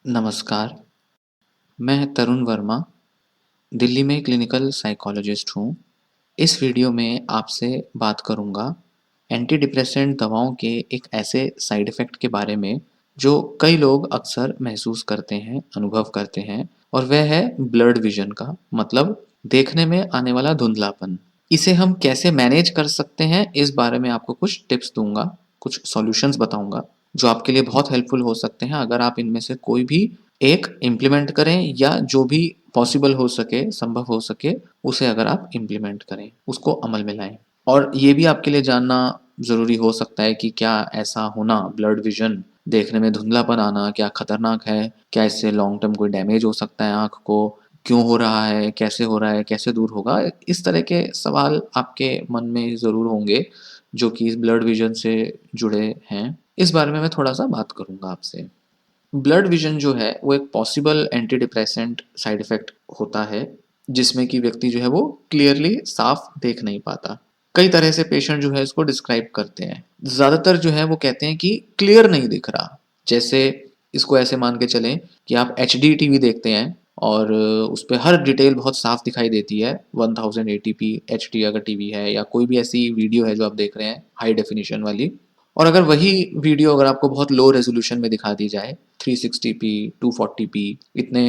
नमस्कार, मैं तरुण वर्मा, दिल्ली में क्लिनिकल साइकोलॉजिस्ट हूँ। इस वीडियो में आपसे बात करूँगा एंटी डिप्रेसेंट दवाओं के एक ऐसे साइड इफ़ेक्ट के बारे में, जो कई लोग अक्सर महसूस करते हैं, अनुभव करते हैं और वह है ब्लर्ड विज़न का मतलब देखने में आने वाला धुंधलापन। इसे हम कैसे मैनेज कर सकते हैं, इस बारे में आपको कुछ टिप्स दूँगा, कुछ सॉल्यूशंस बताऊँगा, जो आपके लिए बहुत हेल्पफुल हो सकते हैं अगर आप इनमें से कोई भी एक इम्प्लीमेंट करें या जो भी पॉसिबल हो सके, संभव हो सके, उसे अगर आप इम्प्लीमेंट करें, उसको अमल में लाएँ। और ये भी आपके लिए जानना ज़रूरी हो सकता है कि क्या ऐसा होना ब्लर्ड विज़न, देखने में धुंधलापन आना क्या खतरनाक है? क्या इससे लॉन्ग टर्म कोई डैमेज हो सकता है आँख को? क्यों हो रहा है? कैसे हो रहा है? कैसे दूर होगा? इस तरह के सवाल आपके मन में ज़रूर होंगे, जो कि इस ब्लर्ड विज़न से जुड़े हैं। इस बारे में मैं थोड़ा-सा बात करूँगा आपसे। ब्लर्ड विज़न जो है, वो एक possible anti depressant side effect होता है, जिसमें कि व्यक्ति जो है वो क्लियरली साफ देख नहीं पाता। कई तरह से पेशेंट जो है इसको डिस्क्राइब करते हैं। ज़्यादातर जो है वो कहते हैं कि क्लियर नहीं दिख रहा। जैसे इसको ऐसे मान के चलें कि आप एचडी टीवी देखते हैं और उसपे हर डिटेल बहुत साफ दिखाई देती है। 1080p एचडी अगर टीवी है या कोई भी ऐसी वीडियो है जो आप देख रहे हैं हाई डेफिनिशन वाली, और अगर वही वीडियो अगर आपको बहुत लो रेज़ोल्यूशन में दिखा दी जाए, 360p, 240p इतने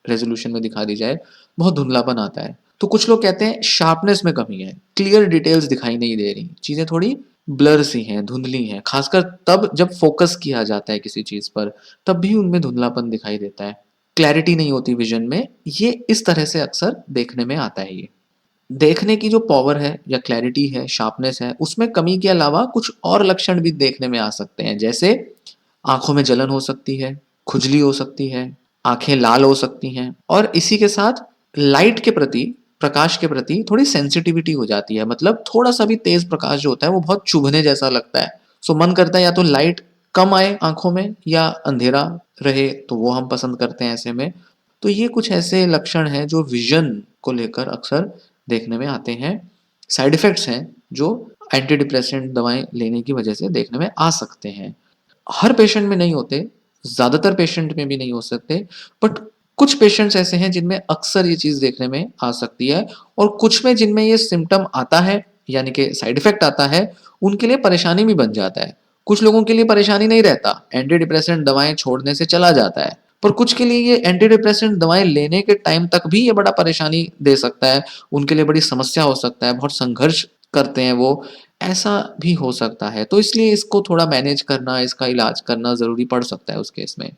रेज़ोल्यूशन में दिखा दी जाए, बहुत धुंधलापन आता है। तो कुछ लोग कहते हैं शार्पनेस में कमी है, क्लियर डिटेल्स दिखाई नहीं दे रही, चीज़ें थोड़ी ब्लर सी हैं, धुंधली हैं, खासकर तब जब फ़ोकस किया जाता है किसी चीज़ पर, तब भी उनमें धुंधलापन दिखाई देता है। क्लैरिटी नहीं होती विज़न में, ये इस तरह से अक्सर देखने में आता है ये। देखने की जो पावर है या क्लैरिटी है, शार्पनेस है, उसमें कमी के अलावा कुछ और लक्षण भी देखने में आ सकते हैं। जैसे आँखों में जलन हो सकती है, खुजली हो सकती है, आँखें लाल हो सकती हैं और इसी के साथ लाइट के प्रति, प्रकाश के प्रति थोड़ी सेंसिटिविटी हो जाती है। मतलब थोड़ा-सा भी तेज़ प्रकाश जो होता है, वो बहुत चुभने जैसा लगता है। सो मन करता है या तो लाइट कम आए आँखों में या अंधेरा रहे, तो वो हम पसंद करते हैं ऐसे में। तो ये कुछ ऐसे लक्षण हैं जो विज़न को लेकर अक्सर देखने में आते हैं। साइड इफ़ेक्ट्स हैं जो एंटी डिप्रेसेंट दवाएँ लेने की वजह से देखने में आ सकते हैं। हर पेशेंट में नहीं होते, ज़्यादातर पेशेंट में भी नहीं हो सकते, बट कुछ पेशेंट्स ऐसे हैं जिनमें अक्सर ये चीज़ देखने में आ सकती है और कुछ में जिनमें ये सिम्पटम आता है, यानी कि साइड इफ़ेक्ट आता है, उनके लिए परेशानी भी बन जाता है। कुछ लोगों के लिए परेशानी नहीं रहता, एंटी डिप्रेसेंट दवाएँ छोड़ने से चला जाता है, पर कुछ के लिए ये एंटी डिप्रेसेंट दवाएँ लेने के टाइम तक भी ये बड़ा परेशानी दे सकता है, उनके लिए बड़ी समस्या हो सकता है, बहुत संघर्ष करते हैं वो, ऐसा भी हो सकता है। तो इसलिए इसको थोड़ा मैनेज करना, इसका इलाज करना ज़रूरी पड़ सकता है उस केस में।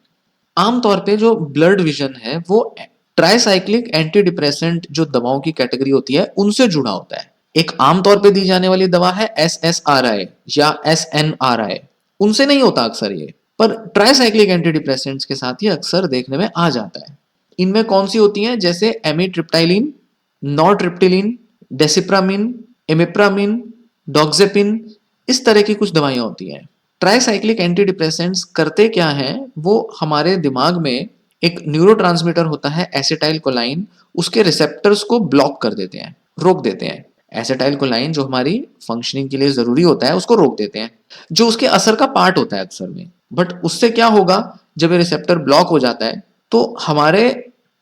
आम तौर पे जो ब्लर्ड विज़न है, वो ट्राइसाइक्लिक एंटी डिप्रेसेंट जो दवाओं की कैटेगरी होती है, उनसे जुड़ा होता है। एक आम तौर पे दी जाने वाली दवा है एसएसआरआई या एसएनआरआई, उनसे नहीं होता अक्सर ये, पर ट्राइसाइक्लिक एंटी डिप्रेसेंट्स के साथ ये अक्सर देखने में आ जाता है। इनमें कौन सी होती हैं? जैसे एमिट्रिप्टाइलिन, नॉरट्रिप्टिलिन, डेसिप्रामिन, इमिप्रामिन, डॉक्सेपिन, इस तरह की कुछ दवाइयाँ होती हैं। ट्राइसाइक्लिक एंटी डिप्रेसेंट्स करते क्या हैं? वो हमारे दिमाग में एक न्यूरोट्रांसमीटर होता है एसिटाइल कोलाइन, उसके रिसेप्टर्स को ब्लॉक कर देते हैं, रोक देते हैं। एसिटाइल कोलाइन जो हमारी फंक्शनिंग के लिए ज़रूरी होता है, उसको रोक देते हैं, जो उसके असर का पार्ट होता है अक्सर में। बट उससे क्या होगा, जब ये रिसेप्टर ब्लॉक हो जाता है, तो हमारे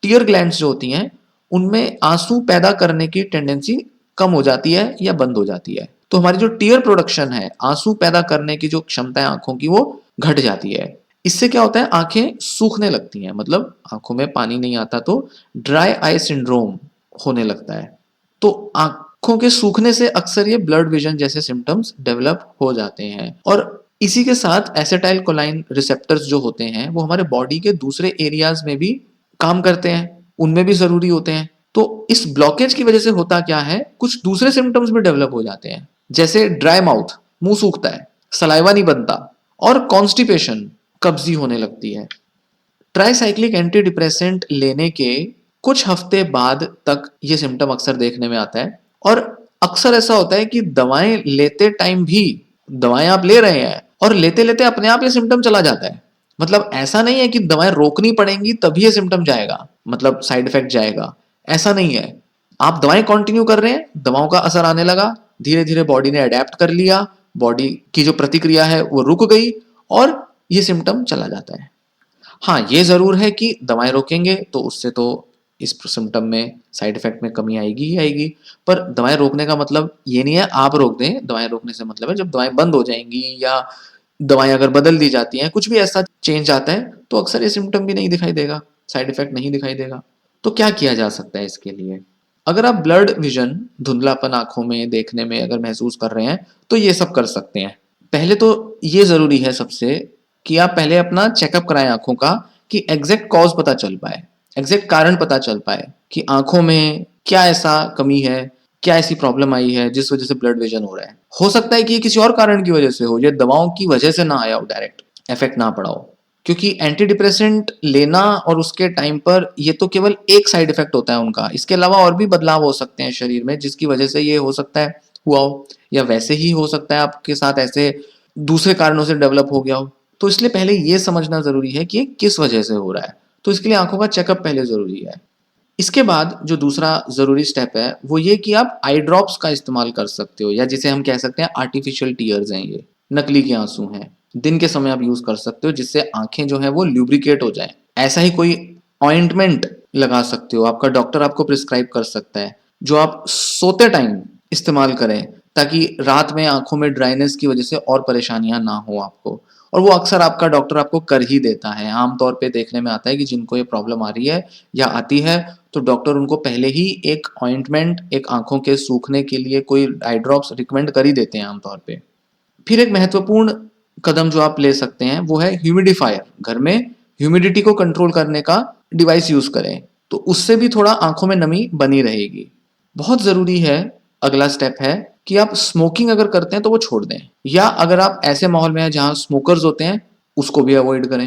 टीयर ग्लैंड्स जो होती हैं, उनमें आंसू पैदा करने की टेंडेंसी कम हो जाती है या बंद हो जाती है। तो हमारी जो टीयर प्रोडक्शन है, आंसू पैदा करने की जो क्षमता है आंखों की, वो घट जाती है। इससे क्या होता है, आंखें सूखने लगती हैं, मतलब आंखों में पानी नहीं आता, तो ड्राई आई सिंड्रोम होने लगता है। तो आंखों के सूखने से अक्सर ये ब्लड विजन जैसे सिम्टम्स डेवलप हो जाते हैं। और इसी के साथ एसिटाइल कोलाइन रिसेप्टर्स जो होते हैं, वो हमारे बॉडी के दूसरे एरियाज में भी काम करते हैं, उनमें भी ज़रूरी होते हैं। तो इस ब्लॉकेज की वजह से होता क्या है, कुछ दूसरे सिम्टम्स भी डेवलप हो जाते हैं, जैसे ड्राई माउथ, मुंह सूखता है, सलाइवा नहीं बनता, और कॉन्स्टिपेशन, कब्जी होने लगती है। ट्राइसाइक्लिक एंटी डिप्रेसेंट लेने के कुछ हफ्ते बाद तक ये सिम्टम अक्सर देखने में आता है। और अक्सर ऐसा होता है कि दवाएं लेते टाइम भी, दवाएं आप ले रहे हैं और लेते लेते अपने आप ये सिम्टम चला जाता है। मतलब ऐसा नहीं है कि दवाएं रोकनी पड़ेंगी तभी ये सिम्टम जाएगा, मतलब साइड इफेक्ट जाएगा, ऐसा नहीं है। आप दवाएं कंटिन्यू कर रहे हैं, दवाओं का असर आने लगा, धीरे धीरे बॉडी ने अडेप्ट कर लिया, बॉडी की जो प्रतिक्रिया है वो रुक गई और ये सिम्टम चला जाता है। हाँ, ये ज़रूर है कि दवाएँ रोकेंगे तो उससे तो इस सिम्पटम में, साइड इफ़ेक्ट में कमी आएगी ही आएगी। पर दवाएँ रोकने का मतलब ये नहीं है आप रोक दें, दवाएँ रोकने से मतलब है जब दवाएँ बंद हो जाएँगी या दवाएँ अगर बदल दी जाती हैं, कुछ भी ऐसा चेंज आता है, तो अक्सर ये सिम्पटम भी नहीं दिखाई देगा, साइड इफ़ेक्ट नहीं दिखाई देगा। तो क्या किया जा सकता है इसके लिए? अगर आप ब्लर्ड विज़न, धुंधलापन आँखों में, देखने में अगर महसूस कर रहे हैं, तो ये सब कर सकते हैं। पहले तो ये ज़रूरी है सबसे कि आप पहले अपना चेकअप कराएँ आँखों का कि एग्ज़ैक्ट कॉज़ पता चल पाए, एग्ज़ैक्ट कारण पता चल पाए कि आँखों में क्या ऐसा कमी है, क्या ऐसी प्रॉब्लम आई है जिस वज़ह से ब्लड विज़न हो रहा है। हो सकता है कि ये किसी और कारण की वज़ह से हो, ये दवाओं की वज़ह से ना आया हो डायरेक्ट, इफ़ेक्ट ना पड़ा हो। क्योंकि एंटी डिप्रेसेंट लेना और उसके टाइम पर ये तो केवल एक साइड इफ़ेक्ट होता है उनका, इसके अलावा और भी बदलाव हो सकते हैं शरीर में जिसकी वज़ह से ये हो सकता है हुआ हो या वैसे ही हो सकता है आपके साथ ऐसे दूसरे कारणों से डेवलप हो गया हो। तो इसलिए पहले ये समझना ज़रूरी है कि ये किस वजह से हो रहा है। तो इसके लिए आँखों का चेकअप पहले ज़रूरी है। इसके बाद जो दूसरा ज़रूरी स्टेप है, वो ये कि आप आई ड्रॉप्स का इस्तेमाल कर सकते हो या जिसे हम कह सकते हैं आर्टिफ़िशियल टीयर्स हैं ये, नकली के आँसू हैं। दिन के समय आप यूज़ कर सकते हो जिससे आँखें जो हैं वो ल्यूब्रिकेट हो जाएँ। ऐसा ही कोई ऑइंटमेंट लगा सकते हो, आपका डॉक्टर आपको प्रिस्क्राइब कर सकता है, जो आप सोते टाइम इस्तेमाल करें ताकि रात में आँखों में ड्राइनेस की वज़ह से और परेशानियाँ ना हो आपको। और वो अक्सर आपका डॉक्टर आपको कर ही देता है। आम तौर पे देखने में आता है कि जिनको ये प्रॉब्लम आ रही है या आती है, तो डॉक्टर उनको पहले ही एक ऑइंटमेंट, एक आँखों के सूखने के लिए कोई आई ड्रॉप्स रिकमेंड कर ही देते हैं आम तौर पे। फिर एक महत्वपूर्ण कदम जो आप ले सकते हैं वो है ह्यूमिडिफायर। घर में ह्यूमिडिटी को कंट्रोल करने का डिवाइस यूज़ करें, तो उससे भी थोड़ा आँखों में नमी बनी रहेगी। बहुत ज़रूरी है, अगला स्टेप है कि आप स्मोकिंग अगर करते हैं तो वो छोड़ दें या अगर आप ऐसे माहौल में हैं जहाँ स्मोकर्स होते हैं, उसको भी अवॉइड करें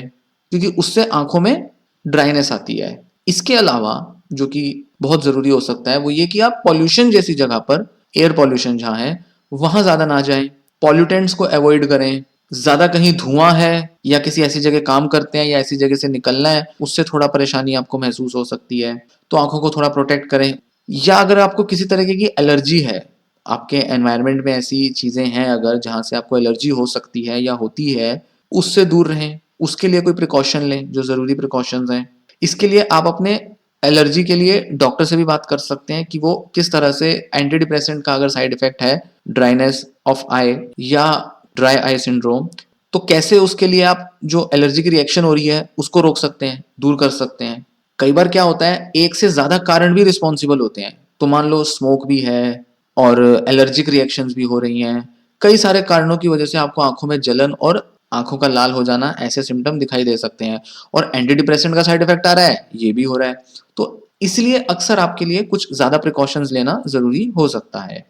क्योंकि उससे आँखों में ड्राइनेस आती है। इसके अलावा जो कि बहुत ज़रूरी हो सकता है वो ये कि आप पॉल्यूशन जैसी जगह पर, एयर पॉल्यूशन जहाँ है, वहाँ ज़्यादा ना जाएँ। पॉल्यूटेंट्स को अवॉइड करें। ज़्यादा कहीं धुआं है या किसी ऐसी जगह काम करते हैं या ऐसी जगह से निकलना है, उससे थोड़ा परेशानी आपको महसूस हो सकती है, तो आंखों को थोड़ा प्रोटेक्ट करें। या अगर आपको किसी तरीके की एलर्जी है, आपके एनवायरनमेंट में ऐसी चीज़ें हैं अगर जहाँ से आपको एलर्जी हो सकती है या होती है, उससे दूर रहें। उसके लिए कोई प्रिकॉशन लें, जो ज़रूरी प्रिकॉशंस हैं। इसके लिए आप अपने एलर्जी के लिए डॉक्टर से भी बात कर सकते हैं कि वो किस तरह से एंटी डिप्रेसेंट का अगर साइड इफेक्ट है, ड्राइनेस ऑफ आई या ड्राई आई सिंड्रोम, तो कैसे उसके लिए आप जो एलर्जी की रिएक्शन हो रही है उसको रोक सकते हैं, दूर कर सकते हैं। कई बार क्या होता है, एक से ज़्यादा कारण भी रिस्पॉन्सिबल होते हैं। तो मान लो स्मोक भी है और एलर्जिक रिएक्शंस भी हो रही हैं। कई सारे कारणों की वजह से आपको आंखों में जलन और आंखों का लाल हो जाना, ऐसे सिम्टम दिखाई दे सकते हैं और एंटी डिप्रेसेंट का साइड इफेक्ट आ रहा है, ये भी हो रहा है। तो इसलिए अक्सर आपके लिए कुछ ज़्यादा प्रिकॉशंस लेना ज़रूरी हो सकता है।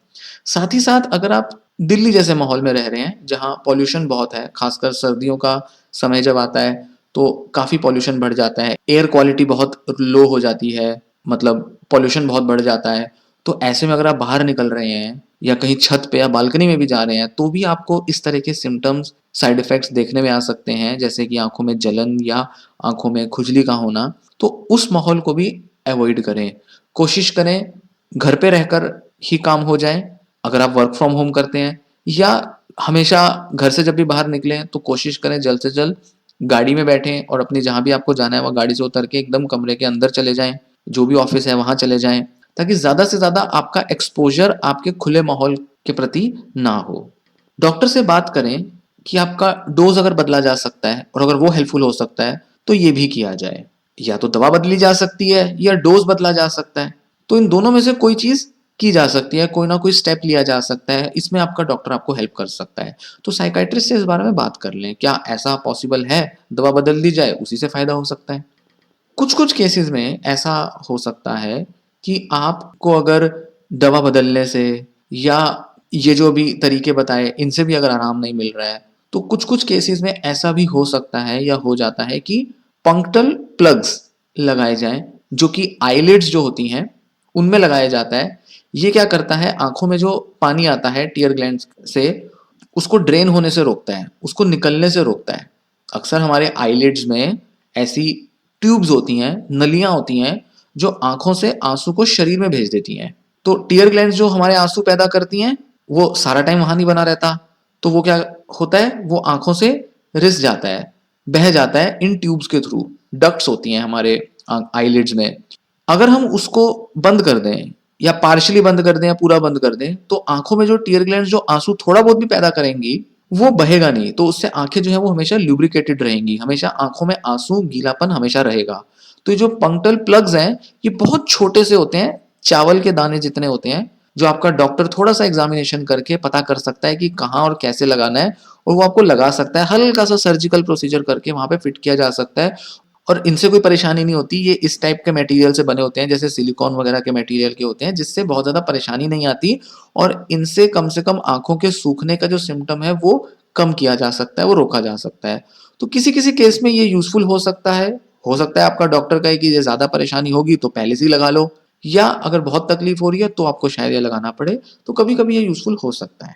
साथ ही साथ अगर आप दिल्ली जैसे माहौल में रह रहे हैं, जहाँ पॉल्यूशन बहुत है, खासकर सर्दियों का समय जब आता है, तो काफ़ी पॉल्यूशन बढ़ जाता है। एयर क्वालिटी बहुत लो हो जाती है, मतलब पॉल्यूशन बहुत बढ़ जाता है। तो ऐसे में अगर आप बाहर निकल रहे हैं या कहीं छत पे या बालकनी में भी जा रहे हैं, तो भी आपको इस तरह के सिम्पटम्स, साइड इफेक्ट्स देखने में आ सकते हैं, जैसे कि आँखों में जलन या आँखों में खुजली का होना। तो उस माहौल को भी अवॉइड करें। कोशिश करें घर पे रहकर ही काम हो जाए, अगर आप वर्क फ्रॉम होम करते हैं, या हमेशा घर से जब भी बाहर निकलें तो कोशिश करें जल्द से जल्द गाड़ी में बैठें और अपनी जहाँ भी आपको जाना है वहाँ गाड़ी से उतर के एकदम कमरे के अंदर चले जाएँ, जो भी ऑफ़िस है वहाँ चले जाएँ, ताकि ज़्यादा से ज़्यादा आपका एक्सपोज़र आपके खुले माहौल के प्रति ना हो। डॉक्टर से बात करें कि आपका डोज़ अगर बदला जा सकता है और अगर वो हेल्पफुल हो सकता है, तो ये भी किया जाए। या तो दवा बदली जा सकती है या डोज़ बदला जा सकता है। तो इन दोनों में से कोई चीज़ की जा सकती है, कोई ना कोई स्टेप लिया जा सकता है, इसमें आपका डॉक्टर आपको हेल्प कर सकता है। तो साइकियाट्रिस्ट से इस बारे में बात कर लें, क्या ऐसा पॉसिबल है, दवा बदल दी जाए, उसी से फ़ायदा हो सकता है। कुछ-कुछ केसेज़ में ऐसा हो सकता है कि आपको अगर दवा बदलने से या ये जो अभी तरीके बताए, इनसे भी अगर आराम नहीं मिल रहा है, तो कुछ-कुछ केसेज़ में ऐसा भी हो सकता है या हो जाता है कि पंक्टल प्लग्स लगाए जाएँ, जो कि आईलिड्स जो होती हैं, उनमें लगाया जाता है। ये क्या करता है, आँखों में जो पानी आता है टीयर ग्लैंड्स से, उसको ड्रेन होने से रोकता है, उसको निकलने से रोकता है। अक्सर हमारे आईलिड्स में ऐसी ट्यूब्स होती हैं, नलियाँ होती हैं, जो आँखों से आँसू को शरीर में भेज देती हैं। तो टीयर ग्लैंड्स जो हमारे आँसू पैदा करती हैं, वो सारा टाइम वहाँ नहीं बना रहता। तो वो क्या होता है, वो आँखों से रिस जाता है। बह जाता है इन ट्यूब्स के थ्रू। डक्ट्स होती हैं हमारे आईलिड्स में। अगर हम उसको बंद कर दें या पार्शियली बंद कर दें या पूरा बंद कर दें, तो आंखों में जो टीयर ग्लैंड्स जो आंसू थोड़ा बहुत भी पैदा करेंगी, वो बहेगा नहीं। तो उससे आंखें जो है वो हमेशा ल्यूब्रिकेटेड रहेंगी, हमेशा आंखों में आंसू, गीलापन हमेशा रहेगा। तो ये जो पंक्टल प्लग्स हैं, ये बहुत छोटे से होते हैं, चावल के दाने जितने होते हैं, जो आपका डॉक्टर थोड़ा सा एग्जामिनेशन करके पता कर सकता है कि कहाँ और कैसे लगाना है, और वो आपको लगा सकता है। हल्का सा सर्जिकल प्रोसीजर करके वहां पे फिट किया जा सकता है, और इनसे कोई परेशानी नहीं होती। ये इस टाइप के मटेरियल से बने होते हैं, जैसे सिलिकॉन वगैरह के मटेरियल के होते हैं, जिससे बहुत ज़्यादा परेशानी नहीं आती, और इनसे कम से कम आँखों के सूखने का जो सिम्पटम है, वो कम किया जा सकता है, वो रोका जा सकता है। तो किसी-किसी केस में ये यूज़फुल हो सकता है। हो सकता है आपका डॉक्टर कहे कि ये ज़्यादा परेशानी होगी तो पहले से ही लगा लो, या अगर बहुत तकलीफ हो रही है तो आपको शायद ये लगाना पड़े, तो कभी-कभी ये यूज़फुल हो सकता है।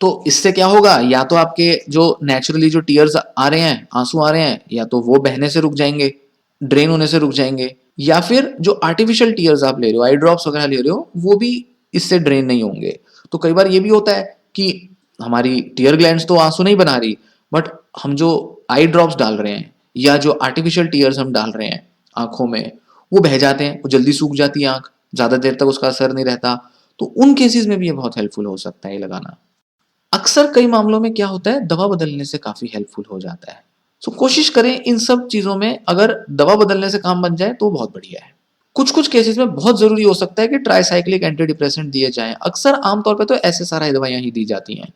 तो इससे क्या होगा, या तो आपके जो नेचुरली जो टीयर्स आ रहे हैं, आंसू आ रहे हैं, या तो वो बहने से रुक जाएंगे, ड्रेन होने से रुक जाएंगे, या फिर जो आर्टिफिशियल टीयर्स आप ले रहे हो, आई ड्रॉप्स वगैरह ले रहे हो, वो भी इससे ड्रेन नहीं होंगे। तो कई बार ये भी होता है कि हमारी टीयर ग्लैंड्स तो आंसू नहीं बना रही, बट हम जो आई ड्रॉप्स डाल रहे हैं या जो आर्टिफिशियल टीयर्स हम डाल रहे हैं आंखों में, वो बह जाते हैं, वो जल्दी सूख जाती है आंख, ज्यादा देर तक उसका असर नहीं रहता। तो उन केसेस में भी ये बहुत हेल्पफुल हो सकता है ये लगाना। अक्सर कई मामलों में क्या होता है, दवा बदलने से काफी हेल्पफुल हो जाता है। सो कोशिश करें इन सब चीजों में, अगर दवा बदलने से काम बन जाए तो बहुत बढ़िया है। कुछ कुछ केसेस में बहुत जरूरी हो सकता है कि ट्राइसाइक्लिक एंटी डिप्रेसेंट दिए जाएं। अक्सर आमतौर पर तो एसएसआरआई दवाइयां ही दी जाती हैं,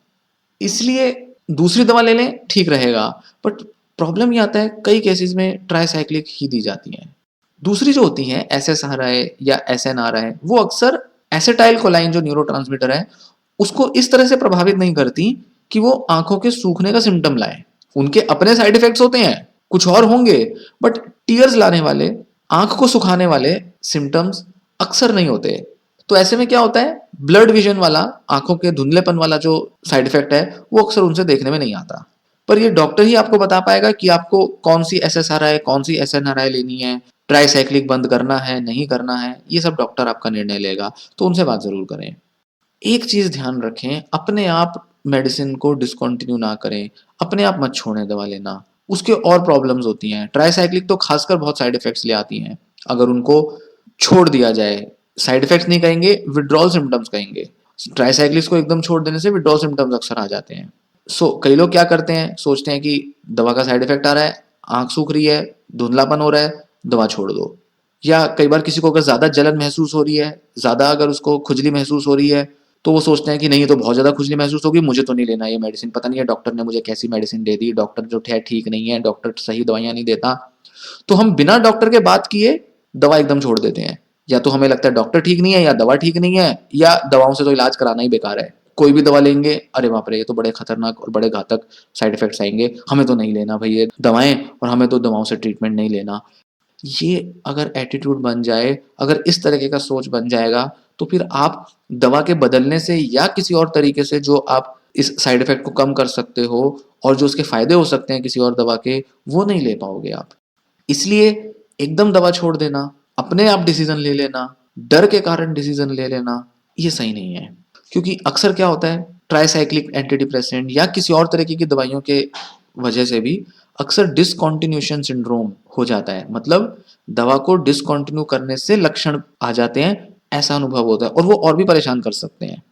इसलिए दूसरी दवा ले लें ठीक रहेगा। बट प्रॉब्लम ये आता है कई केसेस में ट्राइसाइक्लिक ही दी जाती हैं। दूसरी जो होती हैं एसएसआरआई या एसएनआरआई, वो अक्सर एसिटाइल कोलाइन जो न्यूरोट्रांसमीटर है, उसको इस तरह से प्रभावित नहीं करती कि वो आंखों के सूखने का सिम्टम लाए। उनके अपने साइड इफेक्ट्स होते हैं, कुछ और होंगे, बट टीयर्स लाने वाले, आंख को सुखाने वाले सिम्टम्स अक्सर नहीं होते। तो ऐसे में क्या होता है, ब्लड विजन वाला, आंखों के धुंधलेपन वाला जो साइड इफेक्ट है, वो अक्सर उनसे देखने में नहीं आता। पर ये डॉक्टर ही आपको बता पाएगा कि आपको कौन सी एसएसआरआई, कौन सी एसएनआरआई लेनी है, ट्राइसाइक्लिक बंद करना है, नहीं करना है, ये सब डॉक्टर आपका निर्णय लेगा। तो उनसे बात जरूर करें। एक चीज ध्यान रखें, अपने आप मेडिसिन को डिसकंटिन्यू ना करें, अपने आप मत छोड़ें दवा लेना। उसके और प्रॉब्लम्स होती हैं, ट्राइसाइक्लिक तो खासकर बहुत साइड इफेक्ट्स ले आती हैं अगर उनको छोड़ दिया जाए। साइड इफेक्ट्स नहीं कहेंगे, विड्रॉल सिम्टम्स कहेंगे। ट्राइसाइक्लिक्स को एकदम छोड़ देने से विड्रॉल सिम्टम्स अक्सर आ जाते हैं। कई लोग क्या करते हैं, सोचते हैं कि दवा का साइड इफेक्ट आ रहा है, आंख सूख रही है, धुंधलापन हो रहा है, दवा छोड़ दो। या कई बार किसी को अगर ज्यादा जलन महसूस हो रही है, ज्यादा अगर उसको खुजली महसूस हो रही है, तो वो सोचते हैं कि नहीं, ये तो बहुत ज्यादा खुजली महसूस होगी, मुझे तो नहीं लेना ये मेडिसिन, पता नहीं है डॉक्टर ने मुझे कैसी मेडिसिन दे दी, डॉक्टर जो है ठीक नहीं है, डॉक्टर सही दवाइयां नहीं देता। तो हम बिना डॉक्टर के बात किए दवा एकदम छोड़ देते हैं। या तो हमें लगता है डॉक्टर ठीक नहीं है, या दवा ठीक नहीं है, या दवाओं से तो इलाज कराना ही बेकार है। कोई भी दवा लेंगे, अरे बाप रे, ये तो बड़े खतरनाक और बड़े घातक साइड इफेक्ट्स आएंगे, हमें तो नहीं लेना भाई ये दवाएं, और हमें तो दवाओं से ट्रीटमेंट नहीं लेना। ये अगर एटीट्यूड बन जाए, अगर इस तरीके का सोच बन जाएगा, तो फिर आप दवा के बदलने से या किसी और तरीके से जो आप इस साइड इफेक्ट को कम कर सकते हो, और जो उसके फायदे हो सकते हैं किसी और दवा के, वो नहीं ले पाओगे आप। इसलिए एकदम दवा छोड़ देना, अपने आप डिसीजन ले लेना, डर के कारण डिसीजन ले लेना, ये सही नहीं है। क्योंकि अक्सर क्या होता है, ट्राइसाइक्लिक एंटी डिप्रेसेंट या किसी और तरीके की दवाइयों के वजह से भी अक्सर डिसकॉन्टिन्यूशन सिंड्रोम हो जाता है। मतलब दवा को डिसकॉन्टिन्यू करने से लक्षण आ जाते हैं, ऐसा अनुभव होता है, और वो और भी परेशान कर सकते हैं।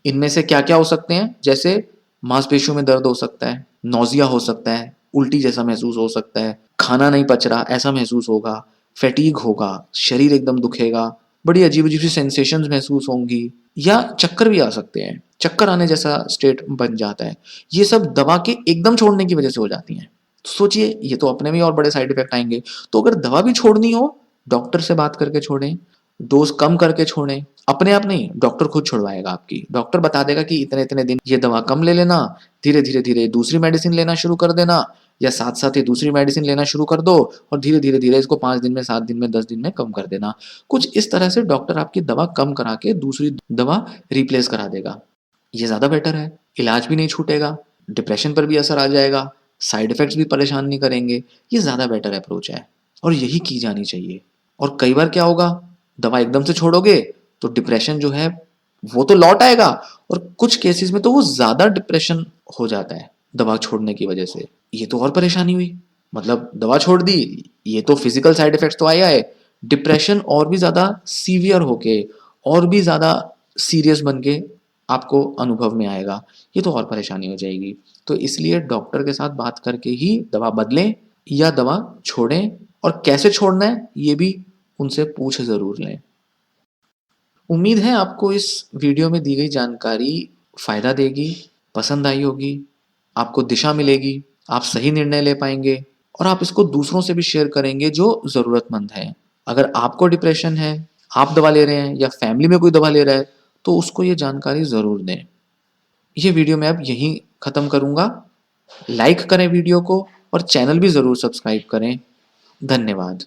इनमें से क्या क्या हो सकते हैं, जैसे मांसपेशियों में दर्द हो सकता है, नौजिया हो सकता है, उल्टी जैसा महसूस हो सकता है, खाना नहीं पच रहा ऐसा महसूस होगा, फैटीग होगा, शरीर एकदम दुखेगा, बड़ी अजीब अजीब सी सेंसेशंस महसूस होंगी, या चक्कर भी आ सकते हैं, चक्कर आने जैसा स्टेट बन जाता है। ये सब दवा के एकदम छोड़ने की वजह से हो जाती हैं। तो सोचिए, ये तो अपने में और बड़े साइड इफेक्ट आएंगे। तो अगर दवा भी छोड़नी हो, डॉक्टर से बात करके छोड़ें, डोज कम करके छोड़ें। अपने आप नहीं, डॉक्टर खुद छुड़वाएगा आपकी। डॉक्टर बता देगा कि इतने इतने दिन ये दवा कम ले लेना, धीरे धीरे धीरे दूसरी मेडिसिन लेना शुरू कर देना, या साथ साथ ही दूसरी मेडिसिन लेना शुरू कर दो, और धीरे धीरे धीरे इसको 5 दिन में, 7 दिन में, 10 दिन में कम कर देना। कुछ इस तरह से डॉक्टर आपकी दवा कम करा के दूसरी दवा रिप्लेस करा देगा। ये ज्यादा बेटर है, इलाज भी नहीं छूटेगा, डिप्रेशन पर भी असर आ जाएगा, साइड इफेक्ट्स भी परेशान नहीं करेंगे। ये ज्यादा बेटर अप्रोच है, और यही की जानी चाहिए। और कई बार क्या होगा, दवा एकदम से छोड़ोगे तो डिप्रेशन जो है वो तो लौट आएगा, और कुछ केसेस में तो वो ज्यादा डिप्रेशन हो जाता है दवा छोड़ने की वजह से। ये तो और परेशानी हुई। मतलब दवा छोड़ दी, ये तो फिजिकल साइड इफेक्ट्स तो आया है, डिप्रेशन और भी ज़्यादा सीवियर होके और भी ज़्यादा सीरियस बन के आपको अनुभव में आएगा, ये तो और परेशानी हो जाएगी। तो इसलिए डॉक्टर के साथ बात करके ही दवा बदलें या दवा छोड़ें, और कैसे छोड़ना है ये भी उनसे पूछ ज़रूर लें। उम्मीद है आपको इस वीडियो में दी गई जानकारी फ़ायदा देगी, पसंद आई होगी, आपको दिशा मिलेगी, आप सही निर्णय ले पाएँगे और आप इसको दूसरों से भी शेयर करेंगे जो ज़रूरतमंद हैं। अगर आपको डिप्रेशन है, आप दवा ले रहे हैं या फैमिली में कोई दवा ले रहा है, तो उसको ये जानकारी ज़रूर दें। ये वीडियो मैं अब यहीं ख़त्म करूँगा। लाइक करें वीडियो को और चैनल भी ज़रूर सब्सक्राइब करें। धन्यवाद।